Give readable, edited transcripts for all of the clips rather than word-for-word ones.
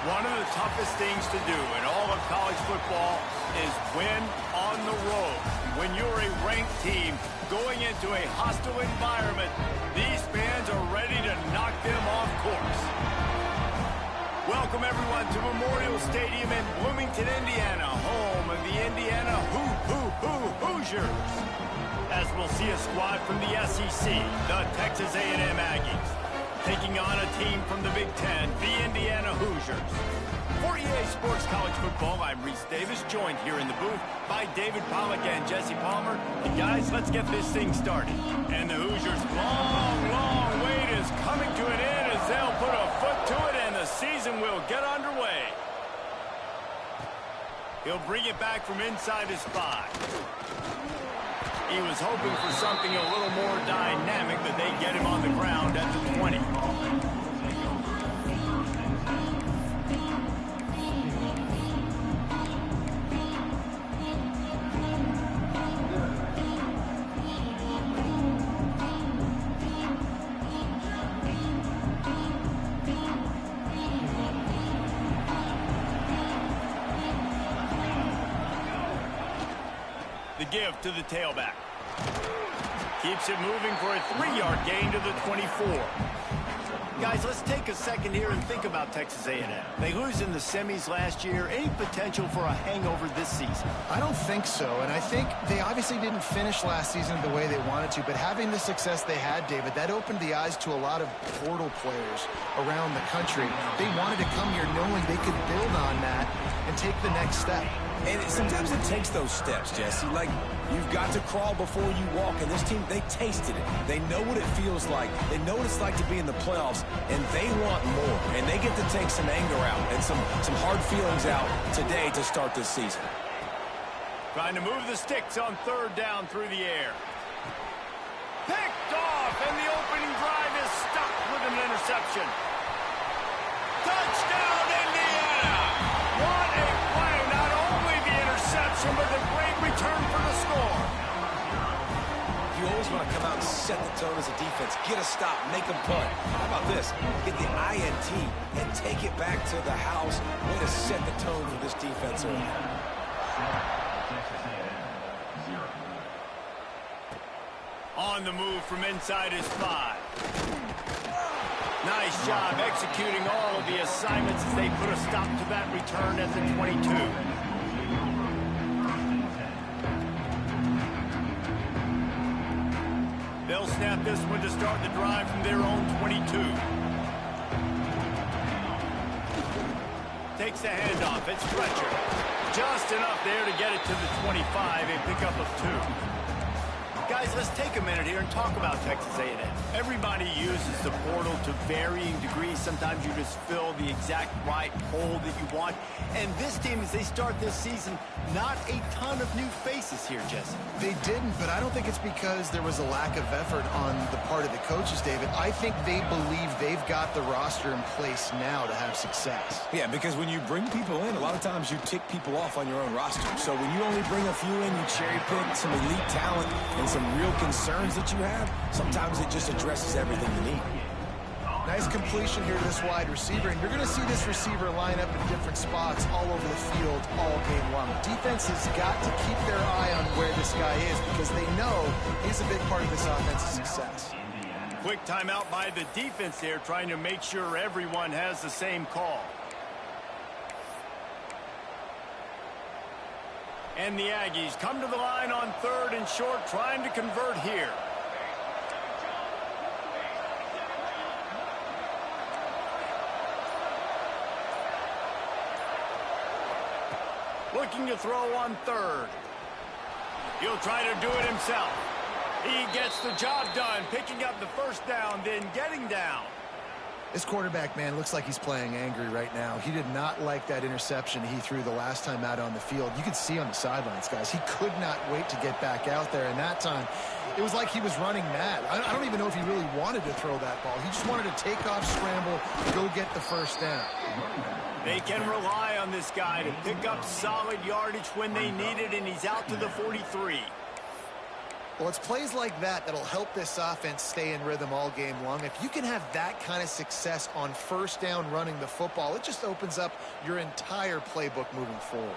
One of the toughest things to do in all of college football is win on the road. When you're a ranked team going into a hostile environment, these fans are ready to knock them off course. Welcome, everyone, to Memorial Stadium in Bloomington, Indiana, home of the Indiana Hoosiers. As we'll see a squad from the SEC, the Texas A&M Aggies, taking on a team from the Big Ten, the Indiana Hoosiers. For EA Sports College Football, I'm Reese Davis, joined here in the booth by David Pollack and Jesse Palmer. And guys, let's get this thing started. And the Hoosiers' long wait is coming to an end as they'll put a foot to it and the season will get underway. He'll bring it back from inside his 5. He was hoping for something a little more dynamic, but they get him on the ground at the 20. The give to the tailback. Keeps it moving for a 3-yard gain to the 24. Guys, let's take a second here and think about Texas A&M. They lose in the semis last year. Any potential for a hangover this season? I don't think so, and I think they obviously didn't finish last season the way they wanted to, but having the success they had, David, that opened the eyes to a lot of portal players around the country. They wanted to come here knowing they could build on that and take the next step. And sometimes it takes those steps, Jesse. Like, you've got to crawl before you walk. And this team, they tasted it. They know what it feels like. They know what it's like to be in the playoffs. And they want more. And they get to take some anger out and some hard feelings out today to start this season. Trying to move the sticks on 3rd down through the air. Picked off, and the opening drive is stopped with an interception. Touchdown, Indiana! What a play! Not only the interception, but the great return for the score. You always want to come out and set the tone as a defense. Get a stop, make them punt. How about this? Get the INT and take it back to the house. Way to set the tone for this defense early. On the move from inside his 5. Nice job executing all of the assignments as they put a stop to that return at the 22. They'll snap this one to start the drive from their own 22. Takes the handoff. It's Fletcher. Just enough there to get it to the 25, a pickup of 2. Guys, let's take a minute here and talk about Texas A&M. Everybody uses the portal to varying degrees. Sometimes you just fill the exact right hole that you want. And this team, as they start this season, not a ton of new faces here, Jesse. They didn't, but I don't think it's because there was a lack of effort on the part of the coaches, David. I think they believe they've got the roster in place now to have success. Yeah, because when you bring people in, a lot of times you tick people off on your own roster. So when you only bring a few in, you cherry pick some elite talent and some real concerns that you have, sometimes it just addresses everything you need. Nice completion here to this wide receiver, and you're going to see this receiver line up in different spots all over the field all game long. Defense has got to keep their eye on where this guy is because they know he's a big part of this offense's success. Quick timeout by the defense there, trying to make sure everyone has the same call. And the Aggies come to the line on 3rd and short, trying to convert here. Looking to throw on 3rd. He'll try to do it himself. He gets the job done, picking up the 1st down, then getting down. This quarterback, man, looks like he's playing angry right now. He did not like that interception he threw the last time out on the field. You could see on the sidelines, guys. He could not wait to get back out there. And that time, it was like he was running mad. I don't even know if he really wanted to throw that ball. He just wanted to take off, scramble, go get the 1st down. They can rely on this guy to pick up solid yardage when they need it, and he's out to the 43. Well, it's plays like that that'll help this offense stay in rhythm all game long. If you can have that kind of success on first down running the football, it just opens up your entire playbook moving forward.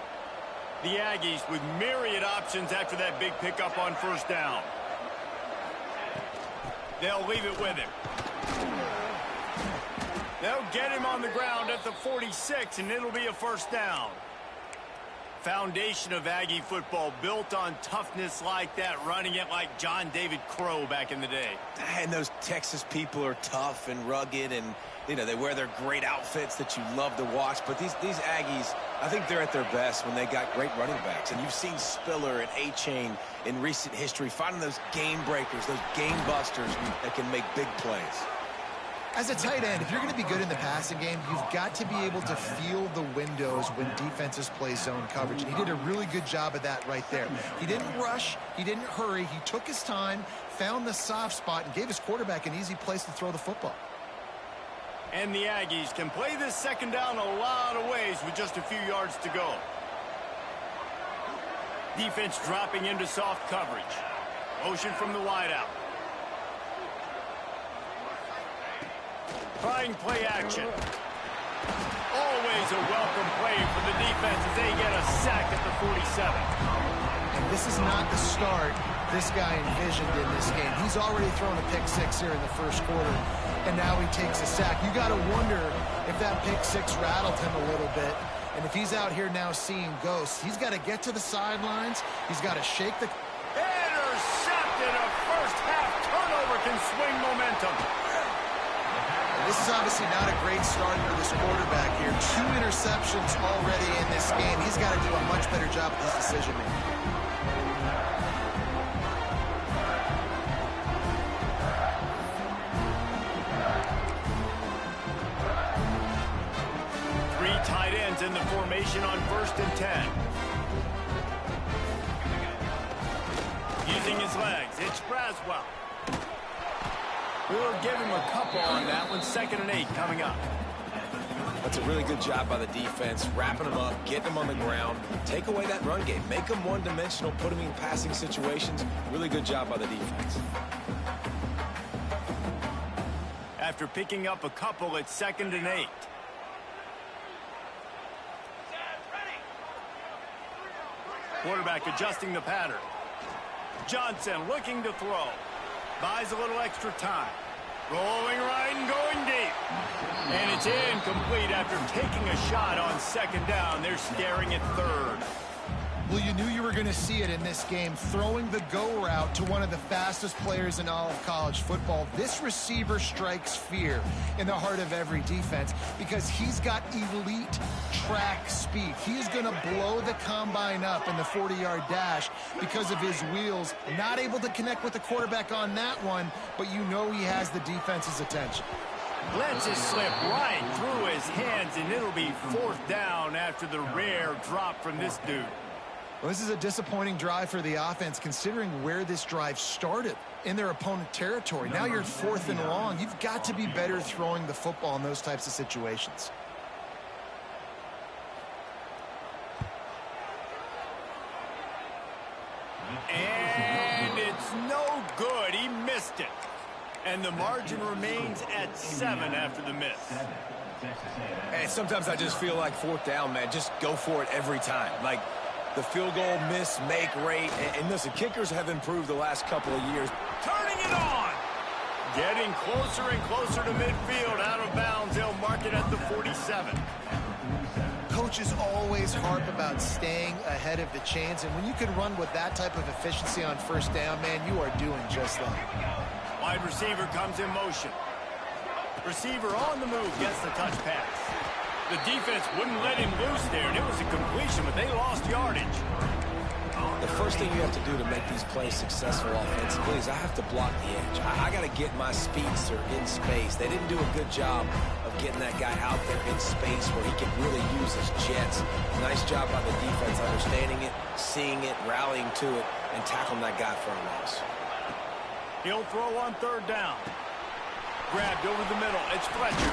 The Aggies with myriad options after that big pickup on first down. They'll leave it with him. They'll get him on the ground at the 46, and it'll be a first down. Foundation of Aggie football built on toughness like that, running it like John David Crow back in the day. And those Texas people are tough and rugged, and you know they wear their great outfits that you love to watch. But these Aggies, I think they're at their best when they got great running backs. And you've seen Spiller and A-Chain in recent history finding those game breakers, those game busters that can make big plays. As a tight end, if you're going to be good in the passing game, you've got to be able to feel the windows when defenses play zone coverage. And he did a really good job of that right there. He didn't rush. He didn't hurry. He took his time, found the soft spot, and gave his quarterback an easy place to throw the football. And the Aggies can play this second down a lot of ways with just a few yards to go. Defense dropping into soft coverage. Motion from the wideout. Trying play action. Always a welcome play for the defense as they get a sack at the 47. And this is not the start this guy envisioned in this game. He's already thrown a pick six here in the first quarter, and now he takes a sack. You got to wonder if that pick six rattled him a little bit. And if he's out here now seeing ghosts, he's got to get to the sidelines. He's got to shake the... Intercepted! A first half turnover can swing momentum. This is obviously not a great start for this quarterback here. 2 interceptions already in this game. He's got to do a much better job with his decision-making. Three tight ends in the formation on 1st and 10. Using his legs, it's Braswell. We'll give him a couple on that one. 2nd and 8 coming up. That's a really good job by the defense, wrapping them up, getting them on the ground, take away that run game, make them one-dimensional, put them in passing situations. Really good job by the defense. After picking up a couple, it's 2nd and 8. Quarterback adjusting the pattern. Johnson looking to throw. Buys a little extra time. Rolling right and going deep. And it's incomplete after taking a shot on 2nd down. They're staring at 3rd. Well, you knew you were going to see it in this game, throwing the go route to one of the fastest players in all of college football. This receiver strikes fear in the heart of every defense because he's got elite track speed. He is going to blow the combine up in the 40-yard dash because of his wheels. Not able to connect with the quarterback on that one, but you know he has the defense's attention. Lets it slip right through his hands, and it'll be 4th down after the rare drop from this dude. Well, this is a disappointing drive for the offense considering where this drive started in their opponent territory. Now you're 4th and long. You've got to be better throwing the football in those types of situations. And it's no good. He missed it. And the margin remains at 7 after the miss. And sometimes I just feel like 4th down, man. Just go for it every time. Like the field goal miss, make rate. And listen, kickers have improved the last couple of years. Turning it on. Getting closer and closer to midfield. Out of bounds. They'll mark it at the 47. Coaches always harp about staying ahead of the chains. And when you can run with that type of efficiency on 1st down, man, you are doing just that. Wide receiver comes in motion. Receiver on the move gets the touch pass. The defense wouldn't let him loose there, and it was a completion, but they lost yardage. The first thing you have to do to make these plays successful offensively is I have to block the edge. I got to get my speedster in space. They didn't do a good job of getting that guy out there in space where he can really use his jets. Nice job by the defense understanding it, seeing it, rallying to it, and tackling that guy for a loss. He'll throw on 3rd down. Grabbed over the middle. It's Fletcher.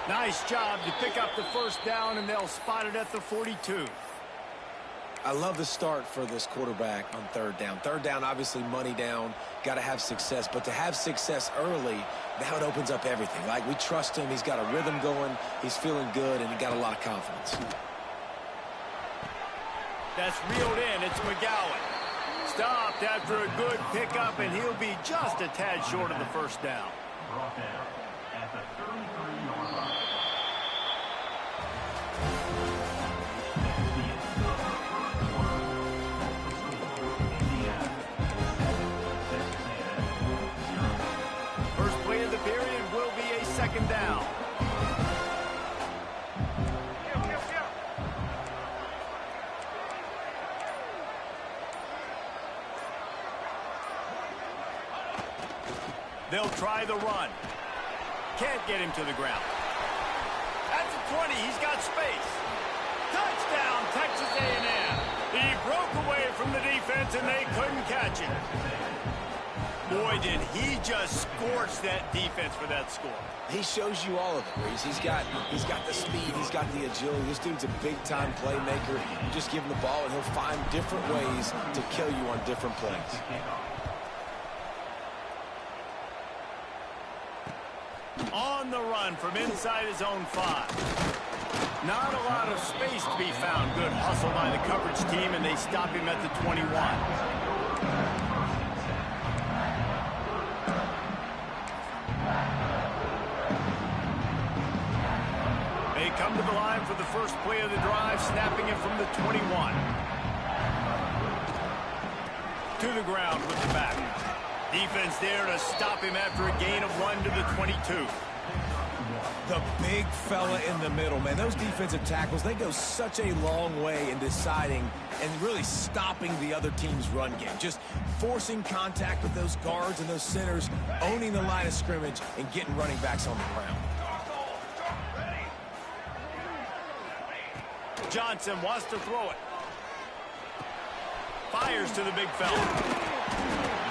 Nice job to pick up the 1st down, and they'll spot it at the 42. I love the start for this quarterback on third down. Third down, obviously money down, got to have success. But to have success early, now it opens up everything. Like, we trust him. He's got a rhythm going. He's feeling good, and he got a lot of confidence. That's reeled in. It's McGowan. Stopped after a good pickup, and he'll be just a tad short of the first down. Brought down at the 33-yard line. First play of the period will be a second down. They'll try the run. Can't get him to the ground. At the 20, he's got space. Touchdown, Texas A&M. He broke away from the defense, and they couldn't catch him. Boy, did he just scorch that defense for that score. He shows you all of it, Reese. He's got the speed. He's got the agility. This dude's a big-time playmaker. You just give him the ball, and he'll find different ways to kill you on different plays. On the run from inside his own 5. Not a lot of space to be found. Good hustle by the coverage team, and they stop him at the 21. They come to the line for the first play of the drive, snapping it from the 21. To the ground with the back. Defense there to stop him after a gain of 1 to the 22. The big fella in the middle, man. Those defensive tackles, they go such a long way in deciding and really stopping the other team's run game. Just forcing contact with those guards and those centers, owning the line of scrimmage, and getting running backs on the ground. Johnson wants to throw it. Fires to the big fella.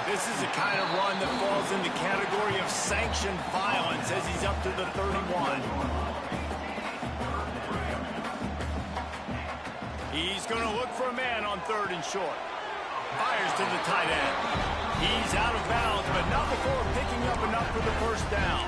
This is the kind of run that falls in the category of sanctioned violence as he's up to the 31. He's going to look for a man on 3rd and short. Fires to the tight end. He's out of bounds, but not before picking up enough for the first down.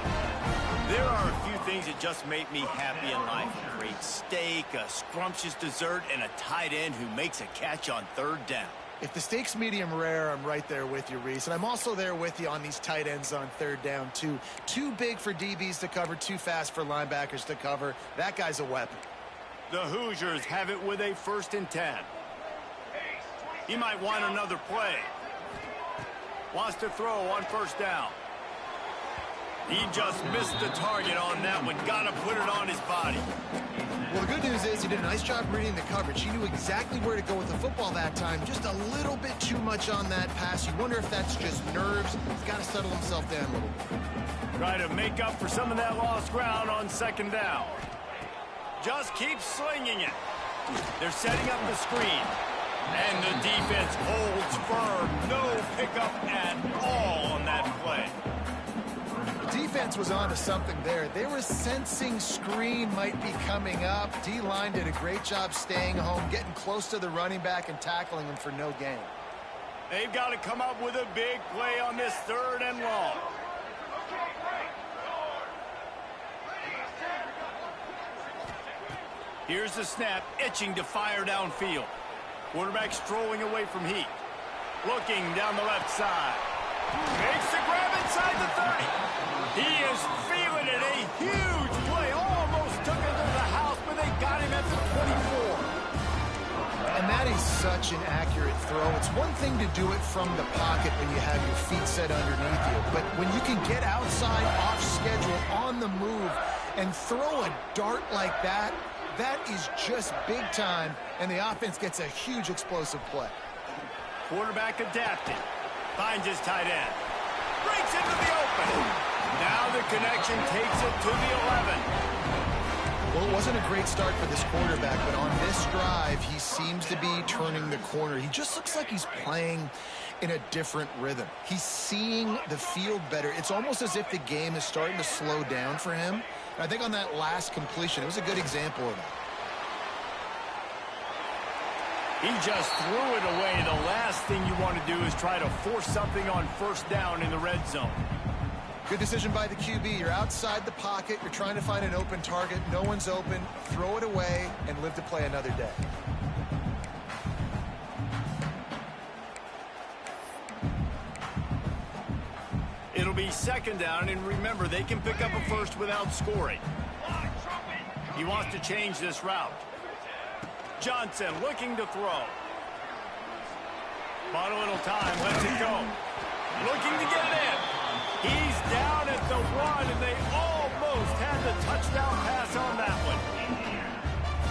There are a few things that just make me happy in life. A great steak, a scrumptious dessert, and a tight end who makes a catch on 3rd down. If the steak's medium rare, I'm right there with you, Reese. And I'm also there with you on these tight ends on 3rd down, too. Too big for DBs to cover, too fast for linebackers to cover. That guy's a weapon. The Hoosiers have it with a 1st and 10. He might want another play. Wants to throw on 1st down. He just missed the target on that one. Got to put it on his body. Well, the good news is he did a nice job reading the coverage. He knew exactly where to go with the football that time. Just a little bit too much on that pass. You wonder if that's just nerves. He's got to settle himself down a little bit. Try to make up for some of that lost ground on 2nd down. Just keep slinging it. They're setting up the screen. And the defense holds firm. No pickup at all on that play. The defense was onto something there. They were sensing screen might be coming up. D-line did a great job staying home, getting close to the running back and tackling him for no gain. They've got to come up with a big play on this 3rd and long. Here's the snap, itching to fire downfield. Quarterback strolling away from Heat. Looking down the left side. Makes the grab inside the 30. He is feeling it. A huge play. Almost took it to the house, but they got him at the 24. And that is such an accurate throw. It's one thing to do it from the pocket when you have your feet set underneath you. But when you can get outside, off schedule, on the move, and throw a dart like that, that is just big time, and the offense gets a huge explosive play. Quarterback adapted. Finds his tight end. Breaks into the open. Now the connection takes it to the 11. Well, it wasn't a great start for this quarterback, but on this drive, he seems to be turning the corner. He just looks like he's playing in a different rhythm. He's seeing the field better. It's almost as if the game is starting to slow down for him. And I think on that last completion, it was a good example of that. He just threw it away. The last thing you want to do is try to force something on first down in the red zone. Good decision by the QB. You're outside the pocket. You're trying to find an open target. No one's open. Throw it away and live to play another day. It'll be second down, and remember, they can pick up a first without scoring. He wants to change this route. Johnson looking to throw. Bought a little time, lets it go. Looking to get it in. He's down at the 1, and they almost had the touchdown pass on that one.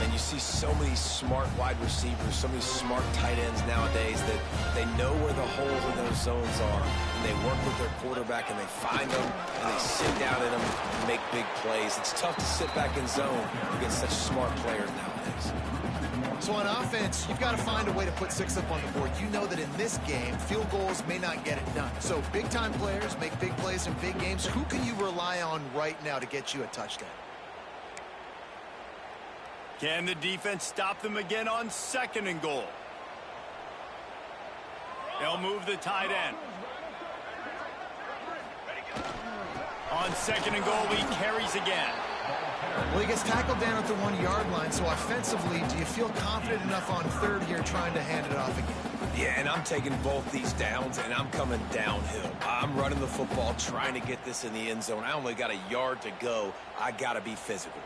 And you see so many smart wide receivers, so many smart tight ends nowadays that they know where the holes in those zones are. And they work with their quarterback, and they find them, and they sit down in them and make big plays. It's tough to sit back in zone against such smart players nowadays. So on offense, you've got to find a way to put 6 up on the board. You know that in this game, field goals may not get it done. So big-time players make big plays in big games. Who can you rely on right now to get you a touchdown? Can the defense stop them again on 2nd and goal? They'll move the tight end. On 2nd and goal, he carries again. Well, he gets tackled down at the 1-yard line, so offensively, do you feel confident enough on 3rd here trying to hand it off again? Yeah, and I'm taking both these downs, and I'm coming downhill. I'm running the football, trying to get this in the end zone. I only got a yard to go. I got to be physical.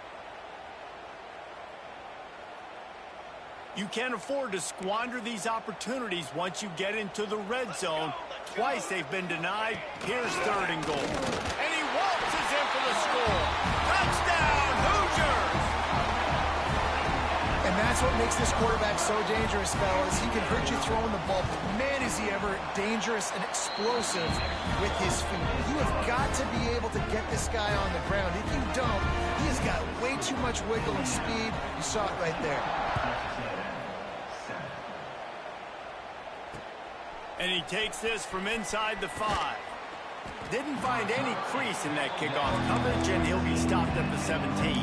You can't afford to squander these opportunities once you get into the red zone. Twice they've been denied. Here's 3rd and goal. And he waltzes in for the score. Touchdown, Hoosiers! And that's what makes this quarterback so dangerous, fellas. He can hurt you throwing the ball, but man, is he ever dangerous and explosive with his feet. You have got to be able to get this guy on the ground. If you don't, he has got way too much wiggle and speed. You saw it right there. And he takes this from inside the 5. Didn't find any crease in that kickoff coverage, and he'll be stopped at the 17.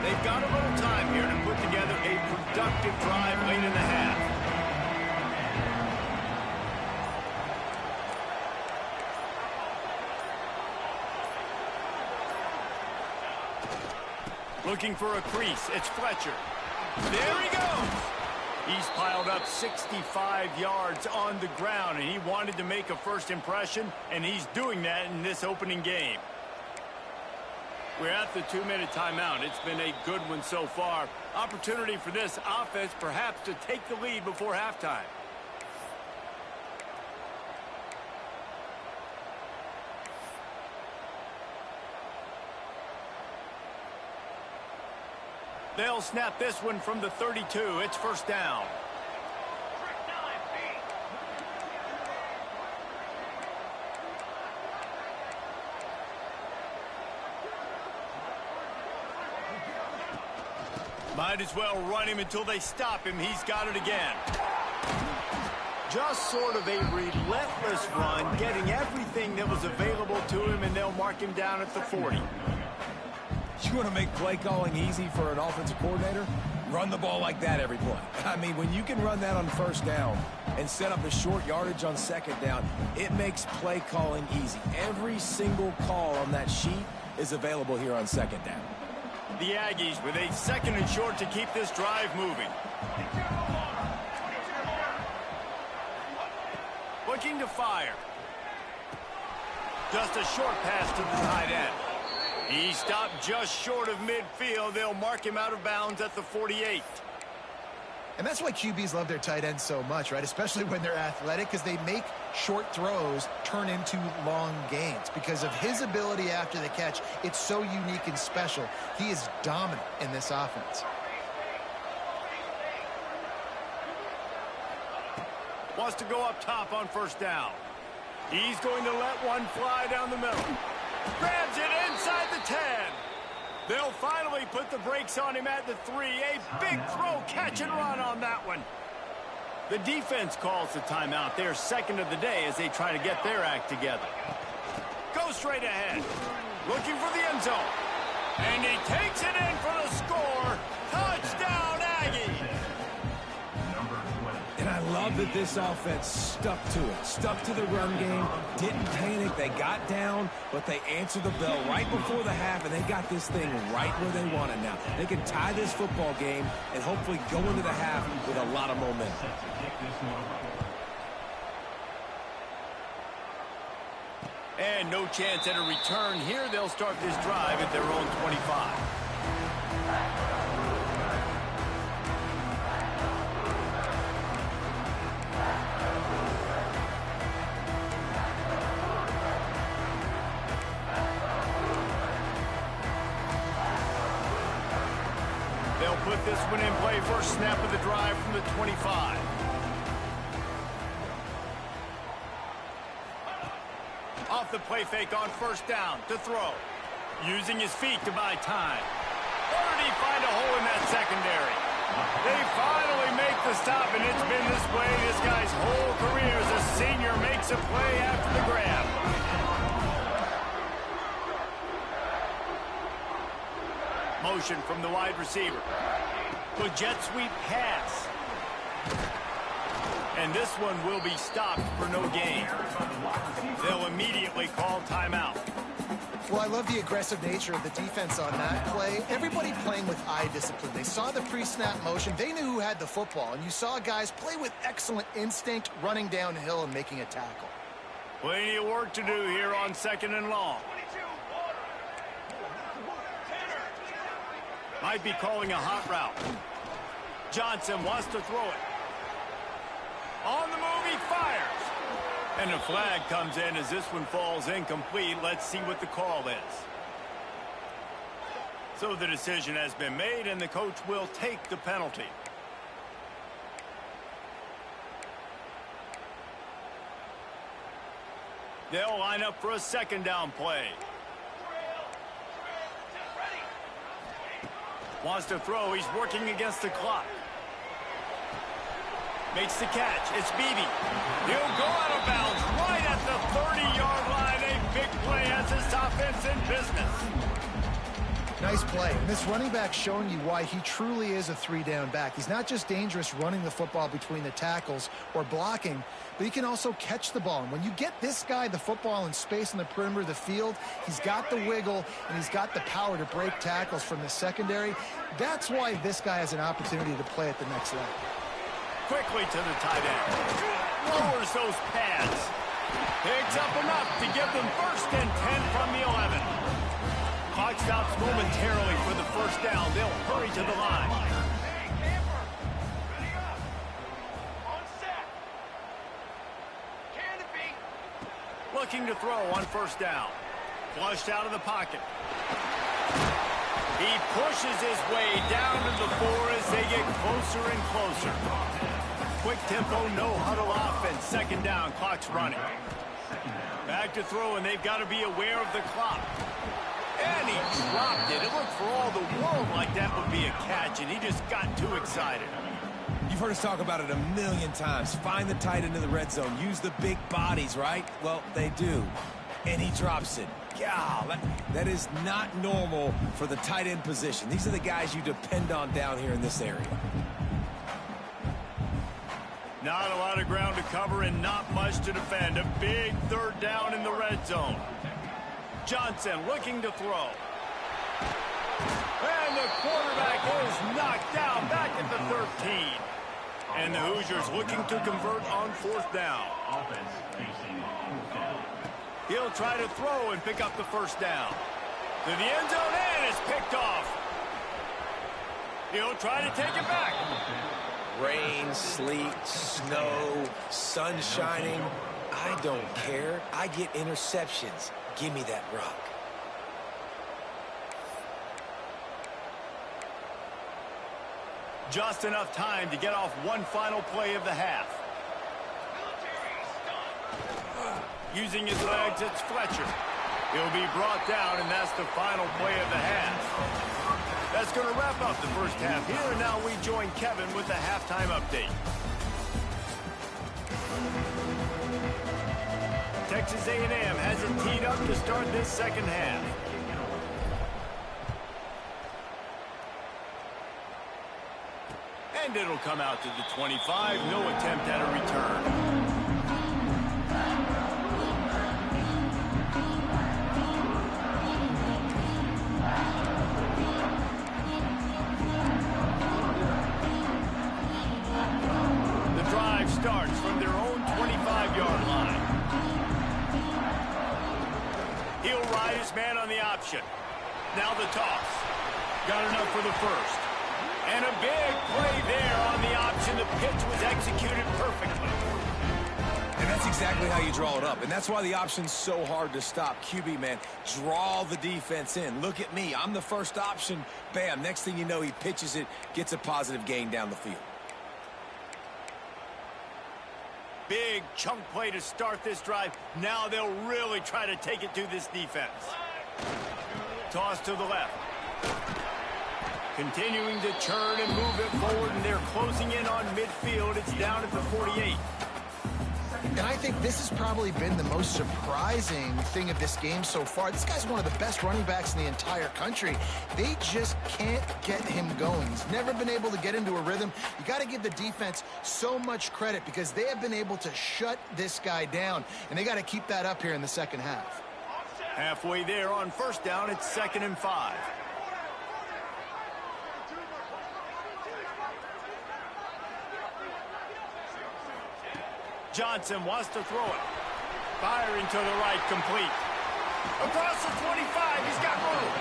They've got a little time here to put together a productive drive late in the half. Looking for a crease. It's Fletcher. There he goes. He's piled up 65 yards on the ground, and he wanted to make a first impression, and he's doing that in this opening game. We're at the 2-minute timeout. It's been a good one so far. Opportunity for this offense perhaps to take the lead before halftime. They'll snap this one from the 32. It's first down. Might as well run him until they stop him. He's got it again. Just sort of a relentless run, getting everything that was available to him, and they'll mark him down at the 40. You want to make play calling easy for an offensive coordinator? Run the ball like that every play. I mean, when you can run that on first down and set up a short yardage on second down, it makes play calling easy. Every single call on that sheet is available here on second down. The Aggies with a 2nd and short to keep this drive moving. Looking to fire. Just a short pass to the tight end. He stopped just short of midfield. They'll mark him out of bounds at the 48. And that's why QBs love their tight ends so much, right? Especially when they're athletic, because they make short throws turn into long gains. Because of his ability after the catch, it's so unique and special. He is dominant in this offense. Wants to go up top on first down. He's going to let one fly down the middle. Grabs it inside the 10. They'll finally put the brakes on him at the 3. A big throw, catch and run on that one. The defense calls the timeout. They're second of the day as they try to get their act together. Go straight ahead. Looking for the end zone. And he takes it in for the score. Touchdown, Aggies. And I love that this offense stuck to it. Stuck to the run game. Didn't panic. They got down, but they answered the bell right before the half, and they got this thing right where they want it now. They can tie this football game and hopefully go into the half with a lot of momentum. And no chance at a return here. They'll start this drive at their own 25. They'll put this one in play. First snap of the drive from the 25. Off the play fake on first down to throw. Using his feet to buy time. Or did he find a hole in that secondary? They finally make the stop, and it's been this way this guy's whole career as a senior makes a play after the grab. Motion from the wide receiver. The jet sweep pass. And this one will be stopped for no gain. They'll immediately call timeout. Well, I love the aggressive nature of the defense on that play. Everybody playing with eye discipline. They saw the pre-snap motion. They knew who had the football. And you saw guys play with excellent instinct, running downhill and making a tackle. Plenty of work to do here on 2nd and long. Might be calling a hot route. Johnson wants to throw it. On the move, he fires. And a flag comes in as this one falls incomplete. Let's see what the call is. So the decision has been made, and the coach will take the penalty. They'll line up for a second down play. Wants to throw. He's working against the clock. Makes the catch. It's Beebe. He'll go out of bounds right at the 30-yard line. A big play as this offense in business. Nice play. And this running back showing you why he truly is a three-down back. He's not just dangerous running the football between the tackles or blocking, but he can also catch the ball. And when you get this guy the football in space in the perimeter of the field, he's got the wiggle and he's got the power to break tackles from the secondary. That's why this guy has an opportunity to play at the next level. Quickly to the tight end. Lowers those pads. Picks up enough to give them 1st and 10 from the 11. Clock stops momentarily for the first down. They'll hurry to the line. Looking to throw on first down. Flushed out of the pocket. He pushes his way down to the 4 as they get closer and closer. Quick tempo, no huddle offense. Second down, clock's running. Back to throw, and they've got to be aware of the clock. And he dropped it. It looked for all the world like that would be a catch, and he just got too excited. You've heard us talk about it a million times. Find the tight end in the red zone. Use the big bodies, right? Well, they do. And he drops it. God, that is not normal for the tight end position. These are the guys you depend on down here in this area. Not a lot of ground to cover and not much to defend. A big 3rd down in the red zone. Johnson looking to throw. And the quarterback is knocked down back at the 13. And the Hoosiers looking to convert on 4th down. He'll try to throw and pick up the first down. To the end zone, and it's picked off. He'll try to take it back. Rain, sleet, snow, sun shining. I don't care. I get interceptions. Give me that rock. Just enough time to get off one final play of the half. Using his legs, it's Fletcher. He'll be brought down, and that's the final play of the half. That's going to wrap up the first half here, and now we join Kevin with the halftime update. Texas A&M has it teed up to start this second half. And it'll come out to the 25. No attempt at a return. Starts from their own 25-yard line. He'll ride his man on the option. Now the toss. Got enough for the first. And a big play there on the option. The pitch was executed perfectly. And that's exactly how you draw it up. And that's why the option's so hard to stop. QB, man, draw the defense in. Look at me. I'm the first option. Bam. Next thing you know, he pitches it, gets a positive gain down the field. Big chunk play to start this drive. Now they'll really try to take it to this defense. Toss to the left. Continuing to churn and move it forward, and they're closing in on midfield. It's down at the 48. And I think this has probably been the most surprising thing of this game so far. This guy's one of the best running backs in the entire country. They just can't get him going. He's never been able to get into a rhythm. You got to give the defense so much credit because they have been able to shut this guy down, and they got to keep that up here in the second half. Halfway there on first down, it's 2nd and 5. Johnson wants to throw it. Firing to the right, complete. Across the 25, he's got room.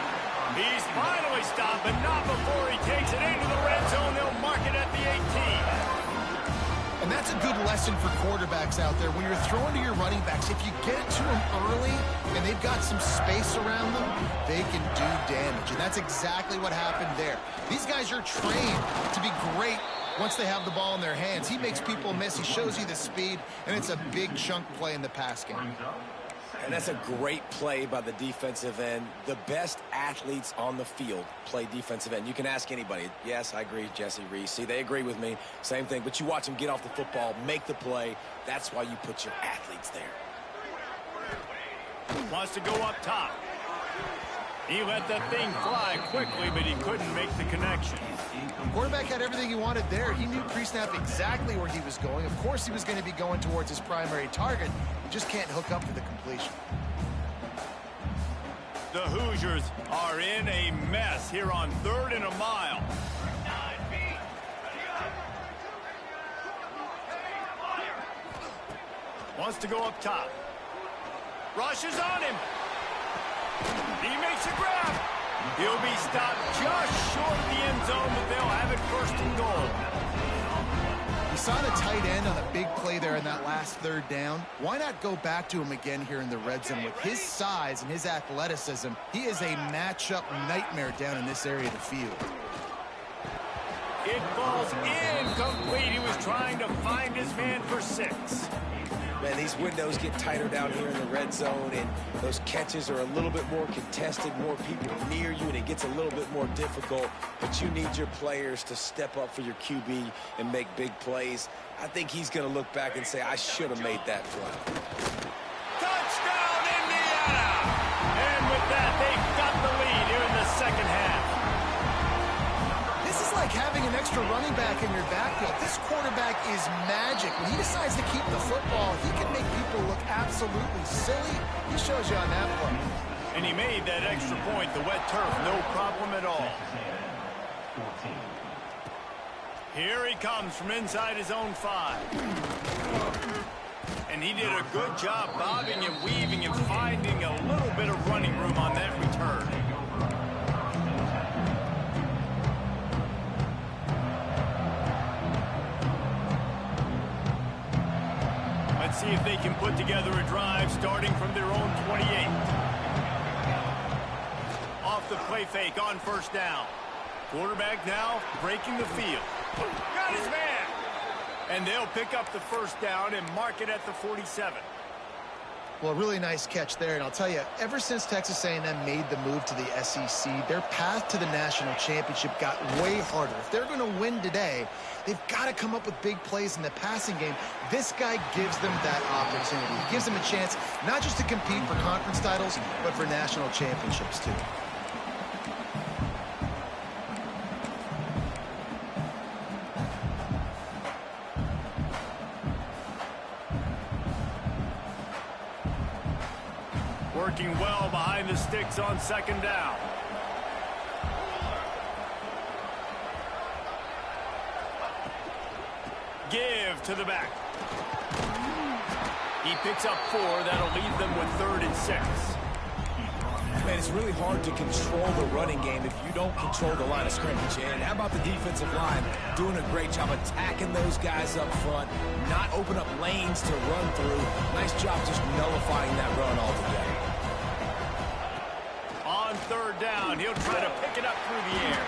He's finally stopped, but not before he takes it into the red zone. They'll mark it at the 18. And that's a good lesson for quarterbacks out there. When you're throwing to your running backs, if you get it to them early and they've got some space around them, they can do damage. And that's exactly what happened there. These guys are trained to be great once they have the ball in their hands. He makes people miss. He shows you the speed, and it's a big chunk play in the pass game. And that's a great play by the defensive end. The best athletes on the field play defensive end. You can ask anybody. Yes, I agree, Jesse Reese. See, they agree with me. Same thing. But you watch them get off the football, make the play. That's why you put your athletes there. Wants to go up top. He let that thing fly quickly, but he couldn't make the connection. Quarterback had everything he wanted there. He knew pre-snap exactly where he was going. Of course he was going to be going towards his primary target. He just can't hook up for the completion. The Hoosiers are in a mess here on 3rd and a mile. Wants to go up top. Rushes on him. He makes a grab. He'll be stopped just short of the end zone, but they'll have it 1st and goal. You saw the tight end on the big play there in that last 3rd down. Why not go back to him again here in the red zone? With his size and his athleticism, he is a matchup nightmare down in this area of the field. It falls incomplete. He was trying to find his man for 6. Man, these windows get tighter down here in the red zone, and those catches are a little bit more contested, more people near you, and it gets a little bit more difficult. But you need your players to step up for your QB and make big plays. I think he's going to look back and say, I should have made that play. Touchdown, Indiana! And with that, they've got the lead here in the second half. This is like having an extra running back in your backfield. This quarterback is magic. When he decides to keep the football, he can make people look absolutely silly. He shows you on that play. And he made that extra point. The wet turf, no problem at all. Here he comes from inside his own 5. And he did a good job bobbing and weaving and finding a little bit of running room on that return. Let's see if they can put together a drive starting from their own 28. Off the play fake on 1st down. Quarterback now breaking the field. Got his man! And they'll pick up the 1st down and mark it at the 47. Well, really nice catch there, and I'll tell you, ever since Texas A&M made the move to the SEC, their path to the national championship got way harder. If they're going to win today, they've got to come up with big plays in the passing game. This guy gives them that opportunity. He gives them a chance not just to compete for conference titles, but for national championships, too. Working well behind the sticks on second down. Give to the back. He picks up 4. That'll leave them with 3rd and 6. Man, it's really hard to control the running game if you don't control the line of scrimmage. And how about the defensive line doing a great job attacking those guys up front, not open up lanes to run through. Nice job just nullifying that run altogether. On 3rd down, he'll try to pick it up through the air.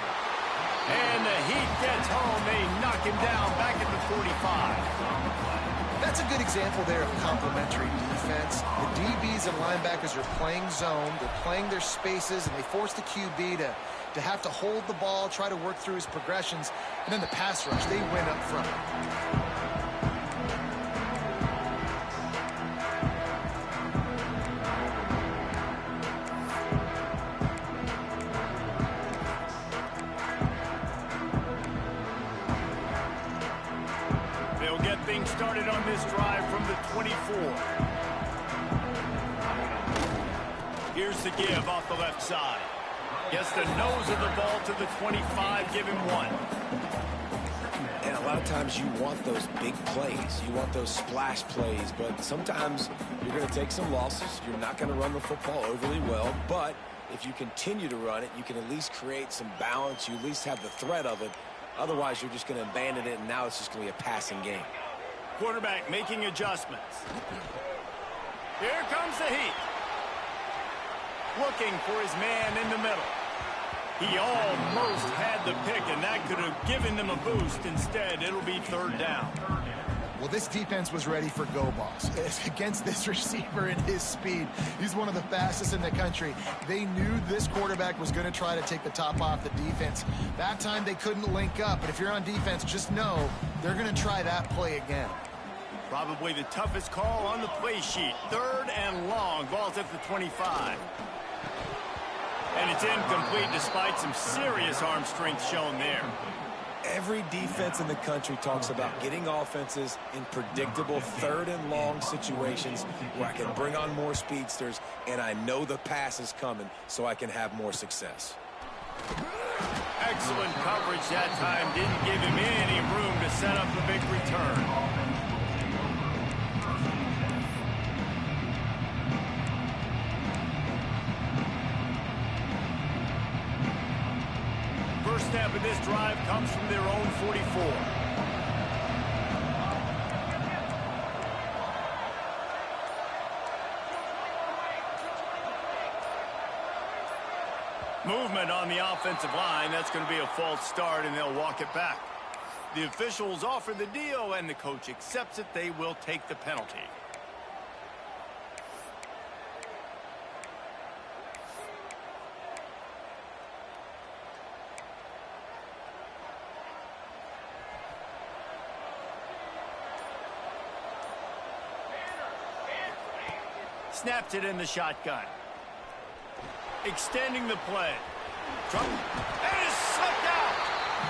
And the Heat gets home. They knock him down back at the 45. That's a good example there of complementary defense. The DBs and linebackers are playing zone. They're playing their spaces, and they force the QB to have to hold the ball, try to work through his progressions. And then the pass rush, they win up front. Things started on this drive from the 24. Here's the give off the left side. Gets the nose of the ball to the 25, give him 1. And a lot of times you want those big plays. You want those splash plays, but sometimes you're going to take some losses. You're not going to run the football overly well, but if you continue to run it, you can at least create some balance. You at least have the threat of it. Otherwise, you're just going to abandon it, and now it's just going to be a passing game. Quarterback making adjustments. Here comes the Heat. Looking for his man in the middle. He almost had the pick, and that could have given them a boost. Instead, it'll be 3rd down. Well, this defense was ready for go balls. Against this receiver and his speed, he's one of the fastest in the country. They knew this quarterback was going to try to take the top off the defense. That time they couldn't link up, but if you're on defense, just know they're going to try that play again. Probably the toughest call on the play sheet. 3rd and long. Ball's at the 25. And it's incomplete despite some serious arm strength shown there. Every defense in the country talks about getting offenses in predictable 3rd and long situations where I can bring on more speedsters and I know the pass is coming so I can have more success. Excellent coverage that time. Didn't give him any room to set up a big return. First snap of this drive comes from their own 44. Movement on the offensive line. That's going to be a false start, and they'll walk it back. The officials offer the deal, and the coach accepts it. They will take the penalty. Snaps it in the shotgun. Extending the play. Trump, and it's slipped out.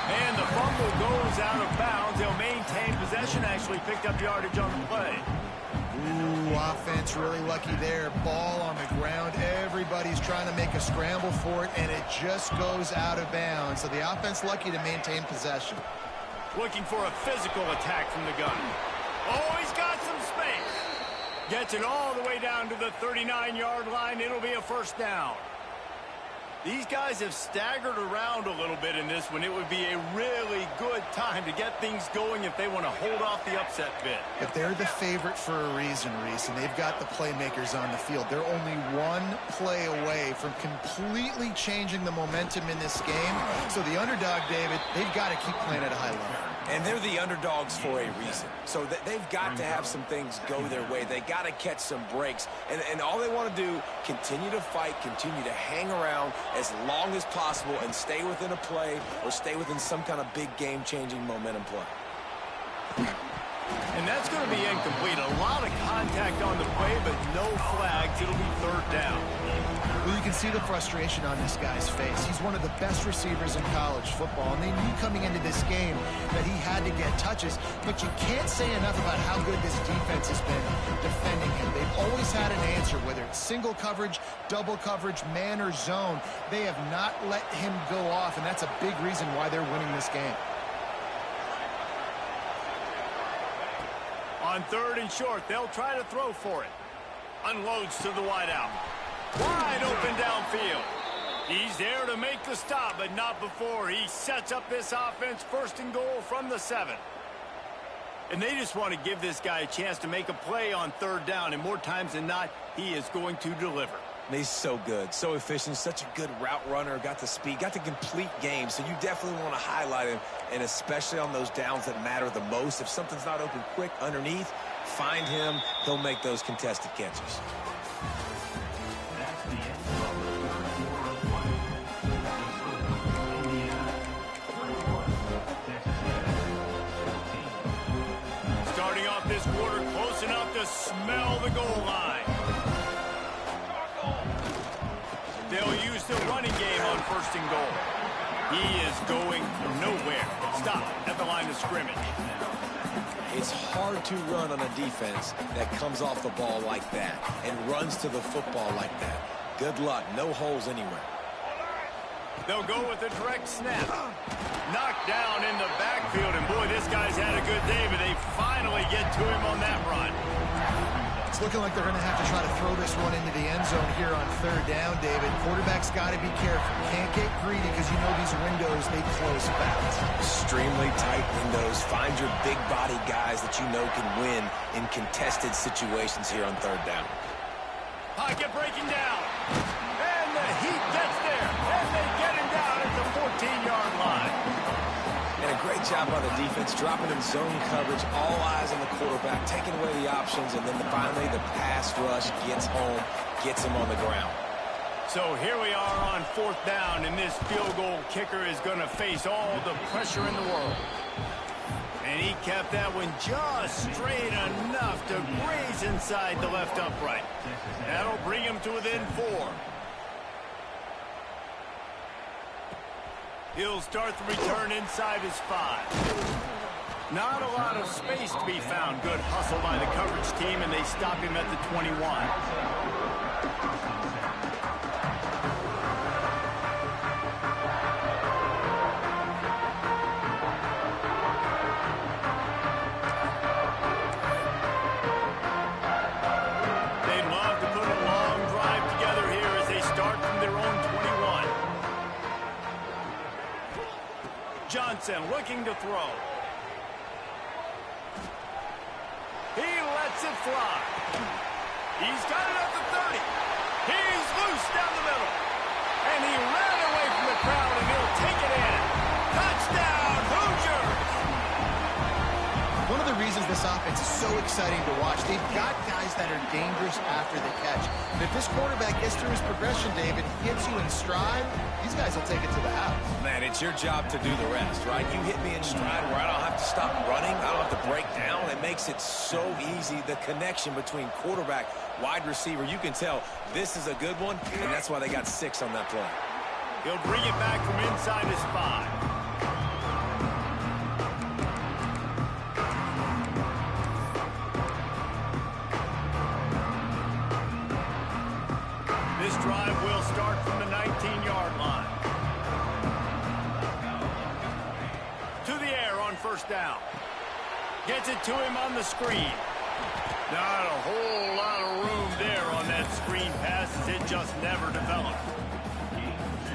And the fumble goes out of bounds. They'll maintain possession. Actually picked up yardage on the play. Ooh, offense really lucky there. Ball on the ground. Everybody's trying to make a scramble for it, and it just goes out of bounds. So the offense lucky to maintain possession. Looking for a physical attack from the gun. Oh, he's got some space. Gets it all the way down to the 39-yard line. It'll be a first down. These guys have staggered around a little bit in this one. It would be a really good time to get things going if they want to hold off the upset bid. But they're the favorite for a reason, Reese, and they've got the playmakers on the field. They're only one play away from completely changing the momentum in this game. So the underdog, David, they've got to keep playing at a high level. And they're the underdogs for a reason. So they've got to have some things go their way. They got to catch some breaks. And all they want to do, continue to fight, continue to hang around as long as possible and stay within a play or stay within some kind of big game-changing momentum play. And that's going to be incomplete. A lot of contact on the play, but no flags. It'll be third down. Well, you can see the frustration on this guy's face. He's one of the best receivers in college football, and they knew coming into this game that he had to get touches, but you can't say enough about how good this defense has been defending him. They've always had an answer, whether it's single coverage, double coverage, man or zone. They have not let him go off, and that's a big reason why they're winning this game. On third and short, they'll try to throw for it. Unloads to the wideout. Wide open downfield. He's there to make the stop, but not before he sets up this offense first and goal from the 7. And they just want to give this guy a chance to make a play on third down, and more times than not, he is going to deliver. He's so good, so efficient, such a good route runner, got the speed, got the complete game, so you definitely want to highlight him, and especially on those downs that matter the most. If something's not open quick underneath, find him, he'll make those contested catches. That's the end of the third quarter of play. Indiana 21, Texas A&M 14. Starting off this quarter close enough to smell the goal line. They'll use the running game on first and goal. He is going nowhere. Stop at the line of scrimmage. It's hard to run on a defense that comes off the ball like that and runs to the football like that. Good luck. No holes anywhere. They'll go with a direct snap. Knocked down in the backfield, and boy, this guy's had a good day, but they finally get to him on that run. It's looking like they're going to have to try to throw this one into the end zone here on third down, David. Quarterback's got to be careful. Can't get greedy because you know these windows, they close fast. Extremely tight windows. Find your big body guys that you know can win in contested situations here on third down. Pocket breaking down. And the Heat gets there. And they get him down at the 14-yard line. And a great job by the defense, dropping in zone coverage, all eyes on the quarterback, taking away the options, and then finally the pass rush gets home, gets him on the ground. So here we are on fourth down, and this field goal kicker is going to face all the pressure in the world. And he kept that one just straight enough to graze inside the left upright. That'll bring him to within 4. He'll start the return inside his 5. Not a lot of space to be found. Good hustle by the coverage team, and they stop him at the 21. They'd love to put a long drive together here as they start from their own 21. Johnson looking to throw. He lets it fly. He's got it at the 30. He's loose down the middle. And he ran away from the crowd, and he'll take it in. Touchdown, Hoosiers! One of the reasons this offense is so exciting to watch, they've got guys that are dangerous after the catch. And if this quarterback gets through his progression, David, gets you in stride, these guys will take it to the house. Man, it's your job to do the rest, right? You hit me in stride where I don't have to stop running. I don't have to break down. It makes it so easy. The connection between quarterback, wide receiver, you can tell this is a good one, and that's why they got 6 on that play. He'll bring it back from inside his 5. This drive will start from the 19-yard line. To the air on first down. Gets it to him on the screen. Not a whole lot of room there on that screen pass as it just never developed.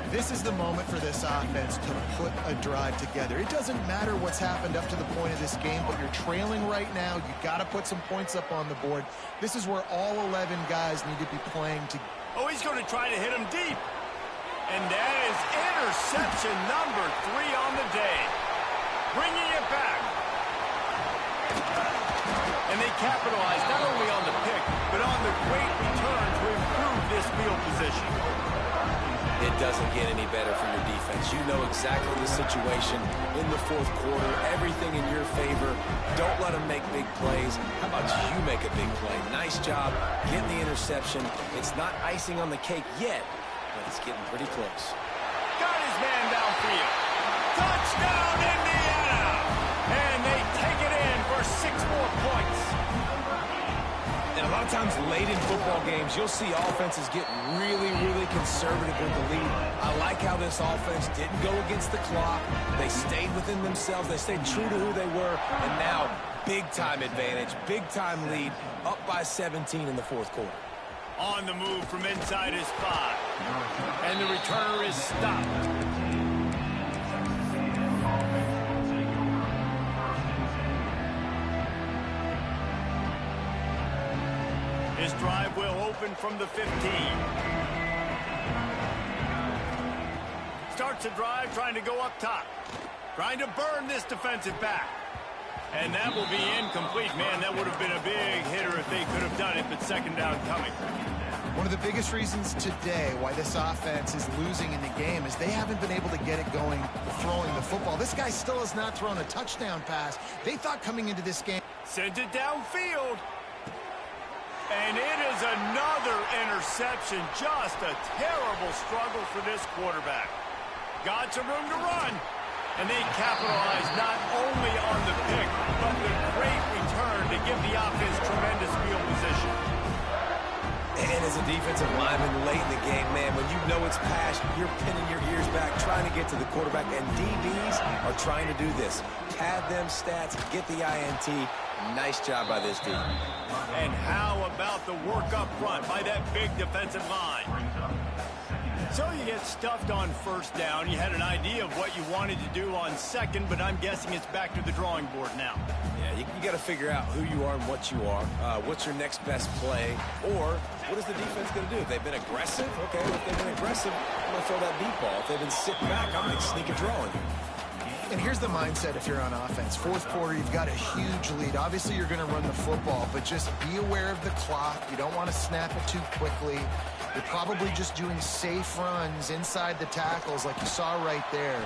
This is the moment for this offense to put a drive together. It doesn't matter what's happened up to the point of this game, but you're trailing right now. You've got to put some points up on the board. This is where all 11 guys need to be playing together. Oh, he's going to try to hit him deep. And that is interception number 3 on the day. Bringing it back And they capitalized not only on the pick, but on the great return to improve this field position. It doesn't get any better for your defense. You know exactly the situation in the fourth quarter, everything in your favor. Don't let them make big plays. How about you make a big play? Nice job getting the interception. It's not icing on the cake yet, but it's getting pretty close. Got his man downfield. Touchdown, Indiana! And they take it in for 6 more points. And a lot of times late in football games, you'll see offenses get really, really conservative with the lead. I like how this offense didn't go against the clock. They stayed within themselves. They stayed true to who they were. And now, big-time advantage, big-time lead, up by 17 in the fourth quarter. On the move from inside his 5. And the returner is stopped. His drive will open from the 15. Starts a drive trying to go up top. Trying to burn this defensive back. And that will be incomplete. Man, that would have been a big hitter if they could have done it, but second down coming. One of the biggest reasons today why this offense is losing in the game is they haven't been able to get it going throwing the football. This guy still has not thrown a touchdown pass. They thought coming into this game. Sends it downfield. And it is another interception. Just a terrible struggle for this quarterback. Got some room to run. And they capitalize not only on the pick, but the great return to give the offense tremendous field position. And as a defensive lineman late in the game, man, when you know it's past, you're pinning your ears back, trying to get to the quarterback. And DBs are trying to do this. Pad them stats, get the INT. Nice job by this team. And how about the work up front by that big defensive line? So you get stuffed on first down. You had an idea of what you wanted to do on second, but I'm guessing it's back to the drawing board now. Yeah, you got to figure out who you are and what you are. What's your next best play? Or what is the defense going to do? If they've been aggressive, okay, if they've been aggressive, I'm going to throw that deep ball. If they've been sitting back, I'm going to sneak a draw on you. And here's the mindset if you're on offense. Fourth quarter, you've got a huge lead. Obviously, you're going to run the football, but just be aware of the clock. You don't want to snap it too quickly. You're probably just doing safe runs inside the tackles like you saw right there.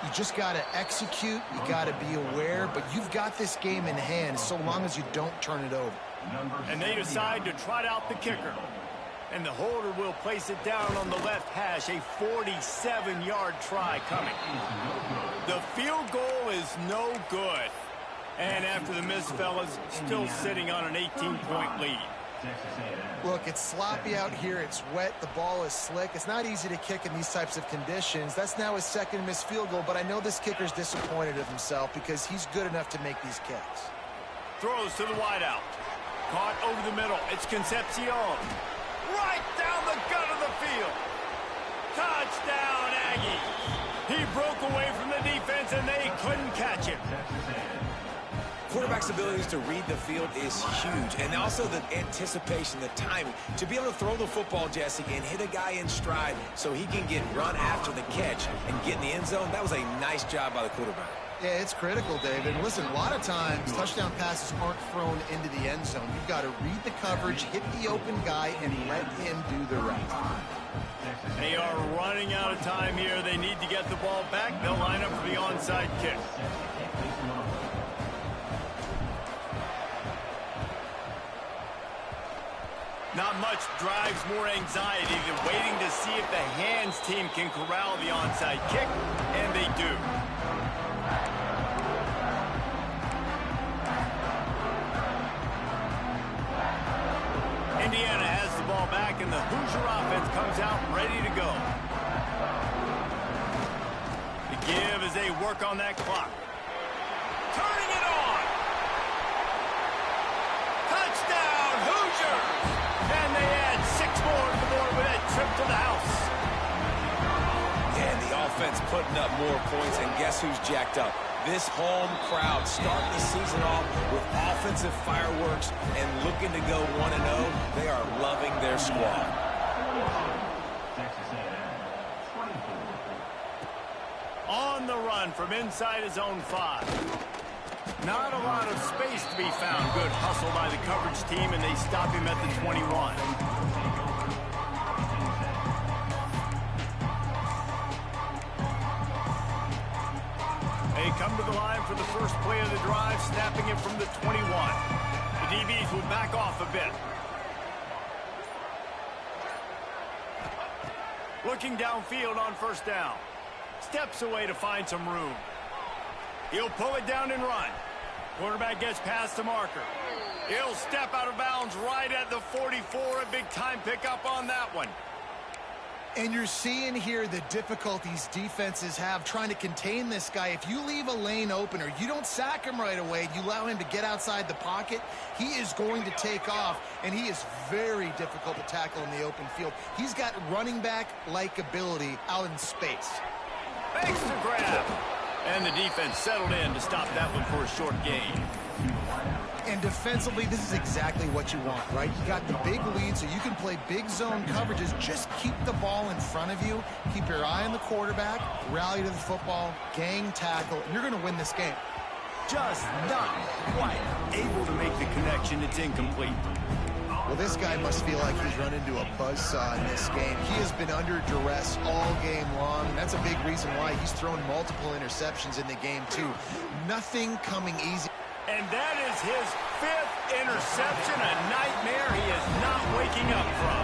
You just got to execute. You got to be aware, but you've got this game in hand so long as you don't turn it over. And they decide to trot out the kicker. And the holder will place it down on the left hash. A 47-yard try coming. The field goal is no good. And after the miss, fellas, still sitting on an 18-point lead. Look, it's sloppy out here. It's wet. The ball is slick. It's not easy to kick in these types of conditions. That's now his second missed field goal, but I know this kicker's disappointed of himself because he's good enough to make these kicks. Throws to the wideout. Caught over the middle. It's Concepcion. Right down the gut of the field. Touchdown, Aggies. He broke away from the defense, and they couldn't catch him. Quarterback's abilities to read the field is huge. And also the anticipation, the timing. To be able to throw the football, Jesse, and hit a guy in stride so he can get run after the catch and get in the end zone, that was a nice job by the quarterback. Yeah, it's critical, David. Listen, a lot of times touchdown passes aren't thrown into the end zone. You've got to read the coverage, hit the open guy, and let him do the rest. They are running out of time here. They need to get the ball back. They'll line up for the onside kick. Not much drives more anxiety than waiting to see if the hands team can corral the onside kick, and they do. Indiana has the ball back, and the Hoosier offense comes out ready to go. The give as they work on that clock. Turning it on. Touchdown, Hoosiers! And they add 6 more to the board with that trip to the house. And the offense putting up more points, and guess who's jacked up? This home crowd starting the season off with offensive fireworks and looking to go 1-0. They are loving their squad. On the run from inside his own 5. Not a lot of space to be found. Good hustle by the coverage team, and they stop him at the 21. They come to the line for the first play of the drive, snapping it from the 21. The DBs will back off a bit. Looking downfield on first down. Steps away to find some room. He'll pull it down and run. Quarterback gets past the marker. He'll step out of bounds right at the 44. A big-time pickup on that one. And you're seeing here the difficulties defenses have trying to contain this guy. If you leave a lane open or you don't sack him right away, you allow him to get outside the pocket, he is going to take off, and he is very difficult to tackle in the open field. He's got running back-like ability out in space. Makes the grab. And the defense settled in to stop that one for a short gain. And defensively, this is exactly what you want, right? You got the big lead, so you can play big zone coverages. Just keep the ball in front of you. Keep your eye on the quarterback. Rally to the football. Gang tackle. And you're going to win this game. Just not quite able to make the connection. It's incomplete. Well, this guy must feel like he's run into a buzzsaw in this game. He has been under duress all game long, and that's a big reason why he's thrown multiple interceptions in the game, too. Nothing coming easy. And that is his 5th interception, a nightmare he is not waking up from.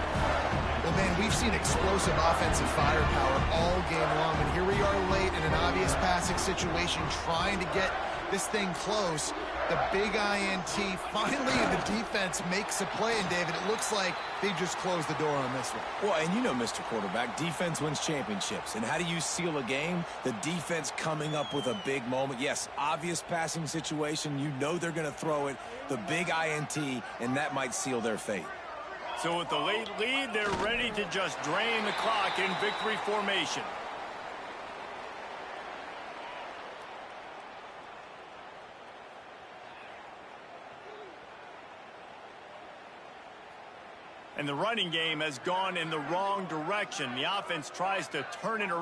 Well, man, we've seen explosive offensive firepower all game long, and here we are late in an obvious passing situation trying to get this thing close. The big INT, finally the defense makes a play, and David, it looks like they just closed the door on this one. Well, and you know, Mr. Quarterback, defense wins championships. And how do you seal a game? The defense coming up with a big moment. Yes, obvious passing situation. You know they're going to throw it. The big INT, and that might seal their fate. So with the late lead, they're ready to just drain the clock in victory formation. And the running game has gone in the wrong direction. The offense tries to turn it around.